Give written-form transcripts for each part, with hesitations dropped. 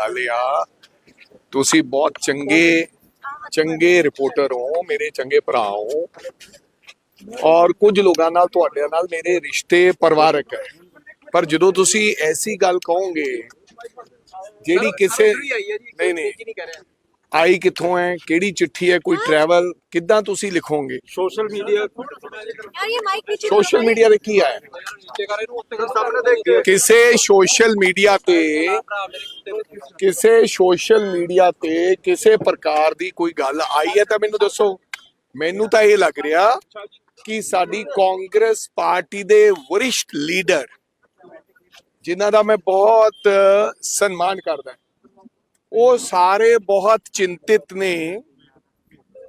वालिया ਤੁਸੀਂ ਬਹੁਤ ਚੰਗੇ ਰਿਪੋਰਟਰ ਹੋ, ਮੇਰੇ ਚੰਗੇ ਭਰਾ ਹੋ ਔਰ ਕੁਝ ਲੋਕਾਂ ਨਾਲ ਤੁਹਾਡੇ ਨਾਲ ਮੇਰੇ ਰਿਸ਼ਤੇ ਪਰਿਵਾਰਕ ਹੈ। ਪਰ ਜਦੋਂ ਤੁਸੀਂ ਐਸੀ ਗੱਲ ਕਹੋਗੇ ਜਿਹੜੀ ਕਿਸੇ ਨਹੀਂ ਆਈ ਕਿੱਥੋਂ ਹੈ, ਕਿਹੜੀ ਚਿੱਠੀ ਹੈ, ਕੋਈ ਟਰੈਵਲ ਕਿੱਦਾਂ ਤੁਸੀਂ ਲਿਖੋਗੇ? ਸੋਸ਼ਲ ਮੀਡੀਆ ਤੇ ਕੀ ਆਇਆ? ਕਿਸੇ ਸੋਸ਼ਲ ਮੀਡੀਆ ਤੇ ਕਿਸੇ ਪ੍ਰਕਾਰ ਦੀ ਕੋਈ ਗੱਲ ਆਈ ਹੈ ਤਾਂ ਮੈਨੂੰ ਦੱਸੋ। ਮੈਨੂੰ ਤਾਂ ਇਹ ਲੱਗ ਰਿਹਾ ਕਿ ਸਾਡੀ ਕਾਂਗਰਸ ਪਾਰਟੀ ਦੇ ਵਰਿਸ਼ਟ ਲੀਡਰ, ਜਿਨ੍ਹਾਂ ਦਾ ਮੈਂ ਬਹੁਤ ਸਨਮਾਨ ਕਰਦਾ, ਉਹ ਸਾਰੇ ਬਹੁਤ ਚਿੰਤਿਤ ਨੇ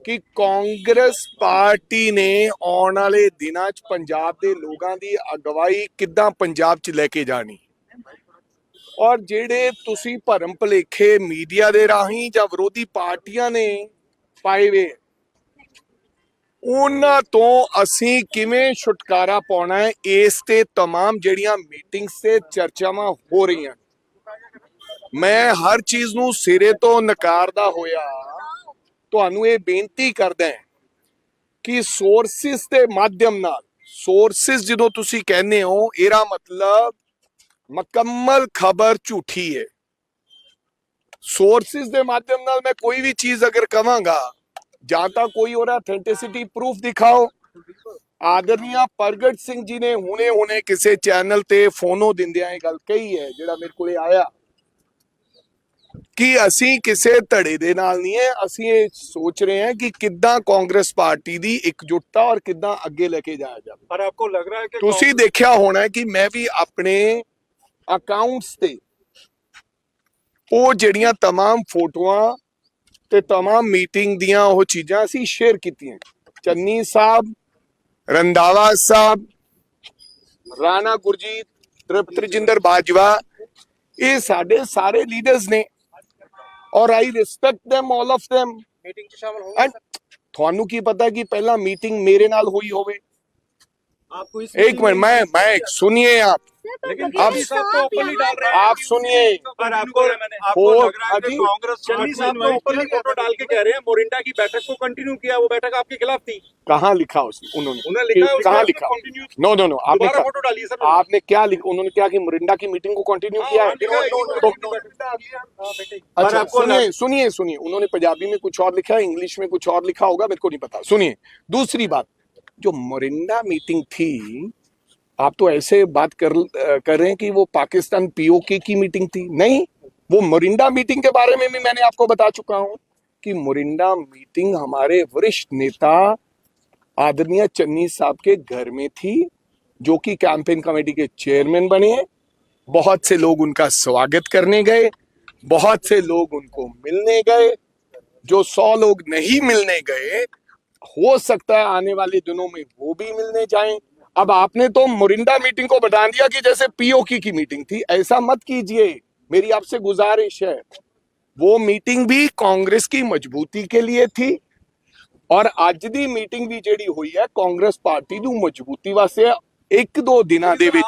ਕਿ ਕਾਂਗਰਸ ਪਾਰਟੀ ਨੇ ਆਉਣ ਵਾਲੇ ਦਿਨਾਂ 'ਚ ਪੰਜਾਬ ਦੇ ਲੋਕਾਂ ਦੀ ਅਗਵਾਈ ਕਿੱਦਾਂ ਪੰਜਾਬ 'ਚ ਲੈ ਕੇ ਜਾਣੀ। ਔਰ ਜਿਹੜੇ ਤੁਸੀਂ ਭਰਮ ਭੁਲੇਖੇ ਮੀਡੀਆ ਦੇ ਰਾਹੀਂ ਜਾਂ ਵਿਰੋਧੀ ਪਾਰਟੀਆਂ ਨੇ ਪਾਏ ਵੇ, ਉਹਨਾਂ ਤੋਂ ਅਸੀਂ ਕਿਵੇਂ ਛੁਟਕਾਰਾ ਪਾਉਣਾ ਹੈ, ਇਸ ਤੇ तमाम ਜਿਹੜੀਆਂ ਮੀਟਿੰਗਸ ਤੇ ਚਰਚਾਵਾਂ ਹੋ ਰਹੀਆਂ। ਮੈਂ ਹਰ ਚੀਜ਼ ਨੂੰ ਸਿਰੇ ਤੋਂ ਨਕਾਰਦਾ ਹੋਇਆ ਤੁਹਾਨੂੰ ਇਹ ਬੇਨਤੀ ਕਰਦਾ ਕਿ ਸੋਰਸਿਸ ਦੇ ਮਾਧਿਅਮ ਨਾਲ, ਸੋਰਸਿਸ ਜਦੋਂ ਤੁਸੀਂ ਕਹਿੰਦੇ ਹੋ ਇਹਦਾ ਮਤਲਬ ਮੁਕੰਮਲ ਖਬਰ ਝੂਠੀ ਹੈ। ਸੋਰਸਿਸ ਦੇ ਮਾਧਿਅਮ ਨਾਲ ਮੈਂ ਕੋਈ ਵੀ ਚੀਜ਼ ਅਗਰ ਕਵਾਂਗਾ, ਜਾਂ ਤਾਂ ਕੋਈ ਉਹਦਾ ਅਥੈਂਟਿਸਿਟੀ ਪ੍ਰੂਫ ਦਿਖਾਓ। ਆਦਰਨੀय ਪ੍ਰਗਟ ਸਿੰਘ ਜੀ ਨੇ ਹੁਣੇ ਕਿਸੇ ਚੈਨਲ ਤੇ ਫੋਨੋ ਦਿੰਦਿਆਂ ਇਹ ਗੱਲ ਕਹੀ ਹੈ, ਜਿਹੜਾ ਮੇਰੇ ਕੋਲੇ ਆਇਆ, ਕਿ ਅਸੀਂ ਕਿਸੇ ਧੜੇ ਦੇ ਨਾਲ ਨਹੀਂ ਹੈ, ਅਸੀਂ ਇਹ ਸੋਚ ਰਹੇ ਹਾਂ ਕਿ ਕਿੱਦਾਂ ਕਾਂਗਰਸ ਪਾਰਟੀ ਦੀ ਇਕਜੁੱਟਤਾ ਔਰ ਕਿੱਦਾਂ ਅੱਗੇ ਲੈ ਕੇ ਜਾਇਆ ਜਾਵੇ। ਪਰ ਆਪਕੋ ਲੱਗ ਰਿਹਾ ਹੈ ਕਿ ਤੁਸੀਂ ਦੇਖਿਆ ਹੋਣਾ ਕਿ ਮੈਂ ਵੀ ਆਪਣੇ ਅਕਾਊਂਟਸ ਤੇ ਉਹ ਜਿਹੜੀਆਂ तमाम ਫੋਟੋਆਂ ਤੇ तमाम ਮੀਟਿੰਗ ਦੀਆਂ ਉਹ ਚੀਜ਼ਾਂ ਅਸੀਂ ਸ਼ੇਅਰ ਕੀਤੀਆਂ। ਚੰਨੀ ਸਾਹਿਬ, ਰੰਧਾਵਾ ਸਾਹਿਬ, ਰਾਣਾ ਗੁਰਜੀਤ, ਤ੍ਰਿਪਤਜਿੰਦਰ ਬਾਜਵਾ, ਇਹ ਸਾਡੇ ਸਾਰੇ ਲੀਡਰਸ ਨੇ ਔਰ I respect them, all of them। Meeting 'ਚ ਸ਼ਾਮਲ ਹੋਣਗੇ। ਤੁਹਾਨੂੰ ਕੀ ਪਤਾ ਕਿ ਪਹਿਲਾਂ ਮੀਟਿੰਗ ਮੇਰੇ ਨਾਲ ਹੋਈ ਹੋਵੇ? आपको इस एक मिनट, मैं सुनिए आप ओपनली डाल रहे हैं। आप सुनिए। पर आपको लग रहा है कि कांग्रेस चन्नी साहब तो ओपनली फोटो डाल के कह रहे हैं मोरिंडा की बैठक को कंटिन्यू किया, वो बैठक आपके खिलाफ थी। कहाँ लिखा उन्होंने लिखा है, कहाँ लिखा? नो आपने फोटो डाली सर। आपने क्या लिखा? उन्होंने क्या कि मोरिंडा की मीटिंग को कंटिन्यू किया है? अच्छा सुनिए, उन्होंने पंजाबी में कुछ और लिखा है, इंग्लिश में कुछ और लिखा होगा, मेरे को नहीं पता। सुनिए, दूसरी बात, जो मोरिंडा मीटिंग थी, आप तो ऐसे बात कर रहे हैं कि वो पाकिस्तान पीओके की मीटिंग थी। नहीं, वो मोरिंडा मीटिंग के बारे में भी मैंने आपको बता चुका हूं कि मोरिंडा मीटिंग हमारे वरिष्ठ नेता आदरणीय चन्नी साहब के घर में थी, जो कि कैंपेन कमेटी के चेयरमैन बने। बहुत से लोग उनका स्वागत करने गए, बहुत से लोग उनको मिलने गए। जो 100 लोग नहीं मिलने गए, हो सकता है आने वाले दिनों में वो भी मिलने जाएं। अब आपने तो मोरिंडा मीटिंग को बता दिया कि जैसे पीओके की मीटिंग थी। ऐसा मत कीजिए, मेरी आपसे गुजारिश है। वो मीटिंग भी कांग्रेस की मजबूती के लिए थी और ਅੱਜ ਦੀ ਮੀਟਿੰਗ ਵੀ ਜਿਹੜੀ ਹੋਈ ਹੈ ਕਾਂਗਰਸ ਪਾਰਟੀ ਨੂੰ ਮਜ਼ਬੂਤੀ ਵਾਸਤੇ। ਇੱਕ ਦੋ ਦਿਨਾਂ ਦੇ ਵਿੱਚ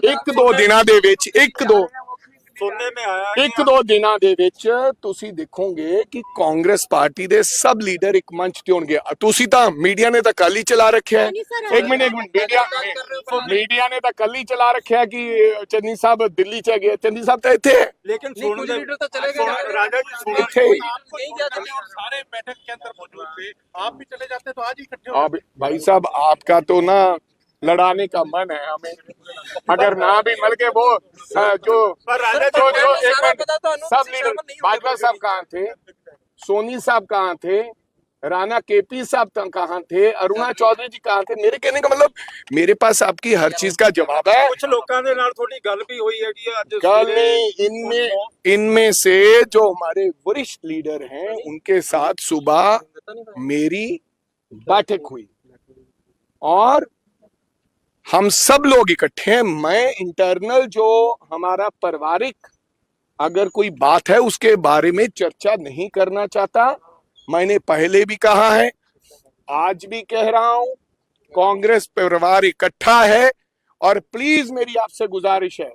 ਇੱਕ ਦੋ ਦਿਨਾਂ ਦੇ ਵਿੱਚ ਤੁਸੀਂ ਦੇਖੋਗੇ ਕਿ ਕਾਂਗਰਸ ਪਾਰਟੀ ਦੇ ਸਭ ਲੀਡਰ ਇੱਕ ਮੰਚ ਤੇ ਹੋਣਗੇ। ਤੁਸੀਂ ਤਾਂ ਮੀਡੀਆ ਨੇ ਤਾਂ ਕੱਲ ਹੀ ਚਲਾ ਰੱਖਿਆ ਹੈ। ਇੱਕ ਮਿੰਟ ਮੀਡੀਆ ਨੇ ਤਾਂ ਕੱਲ ਹੀ ਚਲਾ ਰੱਖਿਆ ਕਿ ਚੰਨੀ ਸਾਹਿਬ ਦਿੱਲੀ ਚ ਗਏ। ਚੰਨੀ ਸਾਹਿਬ ਤਾਂ ਇੱਥੇ ਹੈ, लेकिन कुछ लीडर तो चले गए राजा जी। ਇੱਥੇ ही। सारे बैठक के अंदर मौजूद थे, आप भी चले जाते तो आज इकट्ठे हो। आप भाई साहब, आपका तो ना लड़ाने का मन है हमें, अगर ना भी मिल के वो जो एक मिनट, सब लीडर, भाजपा साहब कहाँ थे, सोनी साहब कहाँ थे, राणा केपी साहब कहाँ थे, अरुणा चौधरी जी कहाँ थे? मेरे कहने का मतलब मेरे पास आपकी हर चीज का जवाब है। कुछ लोगों के नाल थोड़ी गल भी हुई है कि आज कल नहीं, इनमें से जो हमारे वरिष्ठ लीडर हैं उनके साथ सुबह मेरी बैठक हुई और हम सब लोग इकट्ठे हैं। मैं इंटरनल जो हमारा पारिवारिक अगर कोई बात है उसके बारे में चर्चा नहीं करना चाहता। मैंने पहले भी कहा है, आज भी कह रहा हूं, कांग्रेस परिवार इकट्ठा है और प्लीज मेरी आपसे गुजारिश है,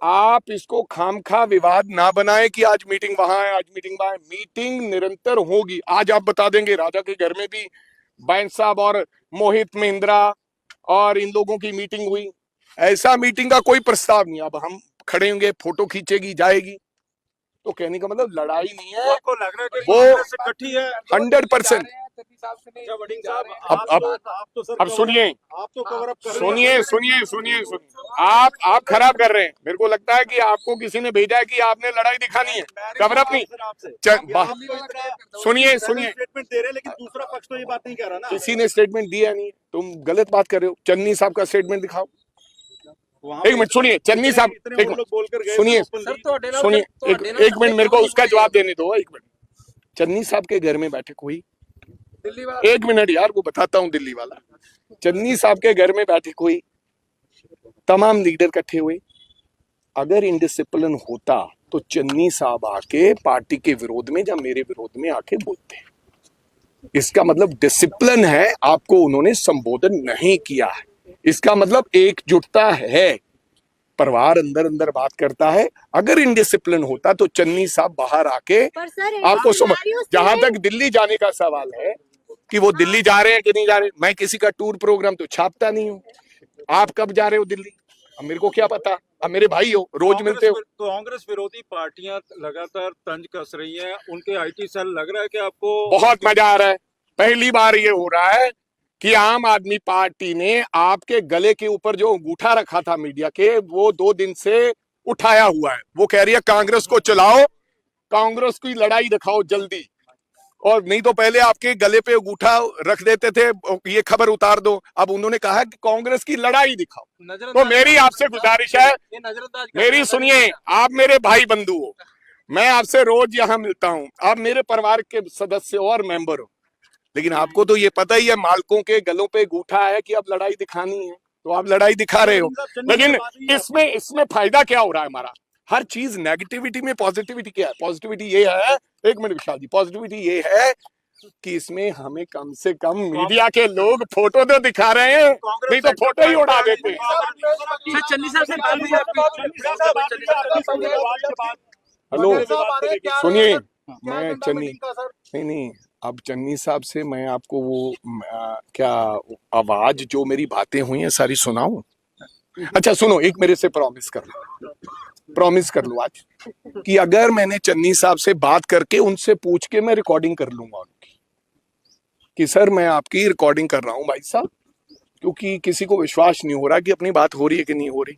आप इसको खामखा विवाद ना बनाए कि आज मीटिंग वहां है, आज मीटिंग वहां है। मीटिंग निरंतर होगी। आज आप बता देंगे राजा के घर में भी बैंस साहब और मोहित महिंद्रा और इन लोगों की मीटिंग हुई। ऐसा मीटिंग का कोई प्रस्ताव नहीं। अब हम खड़े होंगे, फोटो खींचेगी जाएगी, तो कहने का मतलब लड़ाई नहीं है। आपको लग रहा है कि वो कांग्रेस से इकट्ठी है 100%। अच्छा वडिंग साहब, अब आप तो सर अब सुनिए, आप तो कवर अप कर रहे हैं। सुनिए आप खराब कर रहे हैं। मेरे को लगता है कि आपको किसी ने भेजा है कि आपने लड़ाई दिखानी है। कवर अप नहीं। सुनिए स्टेटमेंट दे रहे हैं, लेकिन दूसरा पक्ष तो ये बात नहीं कह रहा ना। किसी ने स्टेटमेंट दिया नहीं, तुम गलत बात कर रहे हो। चन्नी साहब का स्टेटमेंट दिखाओ। एक मिनट सुनिए, चन्नी साहब इतने वो लोग बोलकर गए सुनिए openly। सुनिए एक मिनट मेरे को उसका जवाब देने दो। एक मिनट, चन्नी साहब के घर में बैठक हुई। एक मिनट यार, वो बताता हूँ दिल्ली वाला। चन्नी साहब के घर में बैठक हुई, तमाम लीडर इकट्ठे हुए। अगर इंडिसिप्लिन होता तो चन्नी साहब आके पार्टी के विरोध में या मेरे विरोध में आके बोलते। इसका मतलब डिसिप्लिन है, आपको उन्होंने संबोधन नहीं किया है। इसका मतलब एकजुटता है, परिवार अंदर अंदर बात करता है। अगर इनडिसिप्लिन होता तो चन्नी साहब बाहर आके आपको समझ। जहां तक दिल्ली जाने का सवाल है कि वो दिल्ली जा रहे हैं कि नहीं जा रहे, मैं किसी का टूर प्रोग्राम तो छापता नहीं हूँ। आप कब जा रहे हो दिल्ली, अब मेरे को क्या पता। अब मेरे भाई हो, रोज मिलते हो। कांग्रेस विरोधी पार्टियां लगातार तंज कस रही हैं, उनके आईटी सेल लग रहा है कि आपको बहुत मजा आ रहा है। पहली बार ये हो रहा है कि आम आदमी पार्टी ने आपके गले के ऊपर जो अंगूठा रखा था मीडिया के, वो 2 दिन से उठाया हुआ है। वो कह रही है कांग्रेस को चलाओ, कांग्रेस की लड़ाई दिखाओ जल्दी। और नहीं तो पहले आपके गले पे अंगूठा रख देते थे, ये खबर उतार दो। अब उन्होंने कहा कि कांग्रेस की लड़ाई दिखाओ। तो मेरी आपसे गुजारिश है, मेरी सुनिए, आप मेरे भाई बंधु हो, मैं आपसे रोज यहाँ मिलता हूँ, आप मेरे परिवार के सदस्य हो और मेंबर हो, लेकिन आपको तो ये पता ही है मालकों के गलों पे अंगूठा है कि अब लड़ाई दिखानी है, तो आप लड़ाई दिखा रहे हो। लेकिन इसमें फायदा क्या हो रहा है हमारा? हर चीज नेगेटिविटी में पॉजिटिविटी क्या है? पॉजिटिविटी ये है, एक मिनट विशाल जी, पॉजिटिविटी ये है कि इसमें हमें कम से कम मीडिया के लोग फोटो तो दिखा रहे हैं, नहीं तो फोटो ही उड़ा देते हैं। चन्नी साहब से बात हुई हेलो सुनिए, मैं चन्नी नहीं, अब चन्नी साहब से मैं आपको वो क्या आवाज जो मेरी बातें हुई हैं सारी सुनाऊं? अच्छा सुनो, एक मेरे से प्रॉमिस कर लो आज कि अगर मैंने चन्नी साहब से बात करके उनसे पूछ के मैं रिकॉर्डिंग कर लूंगा उनकी, कि सर मैं आपकी रिकॉर्डिंग कर रहा हूं भाई साहब, क्योंकि किसी को विश्वास नहीं हो रहा कि अपनी बात हो रही है कि नहीं हो रही,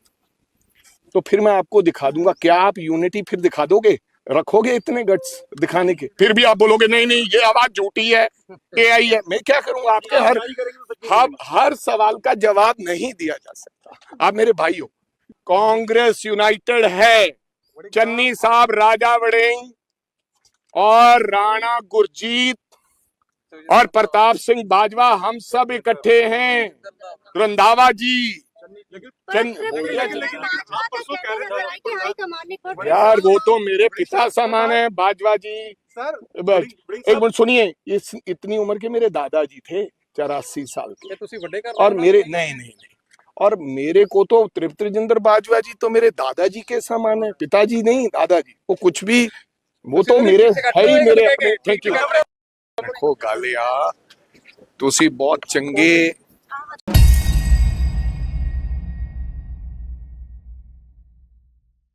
तो फिर मैं आपको दिखा दूंगा। क्या आप यूनिटी फिर दिखा दोगे? रखोगे इतने गट्स दिखाने के? फिर भी आप बोलोगे नहीं नहीं ये आवाज झूठी है, एआई है। मैं क्या करूंगा? आपके हर सवाल का जवाब नहीं दिया जा सकता। आप मेरे भाई हो, कांग्रेस यूनाइटेड है। चन्नी साहब, राजा वड़िंग और राणा गुरजीत और प्रताप सिंह बाजवा, हम सब इकट्ठे हैं। रंधावा जी, यार वो तो मेरे पिता समान है बाजवा जी। एक मिनट सुनिए, इतनी उम्र के मेरे दादाजी थे, 84 साल के, और मेरे नहीं, और मेरे को तो तृप्त राजेंद्र बाजवा जी तो मेरे दादाजी के समान है, पिताजी नहीं दादाजी। वो कुछ भी, वो तो मेरे है ही मेरे अपने। Thank you. देखो गालिया, तुसी बहुत चंगे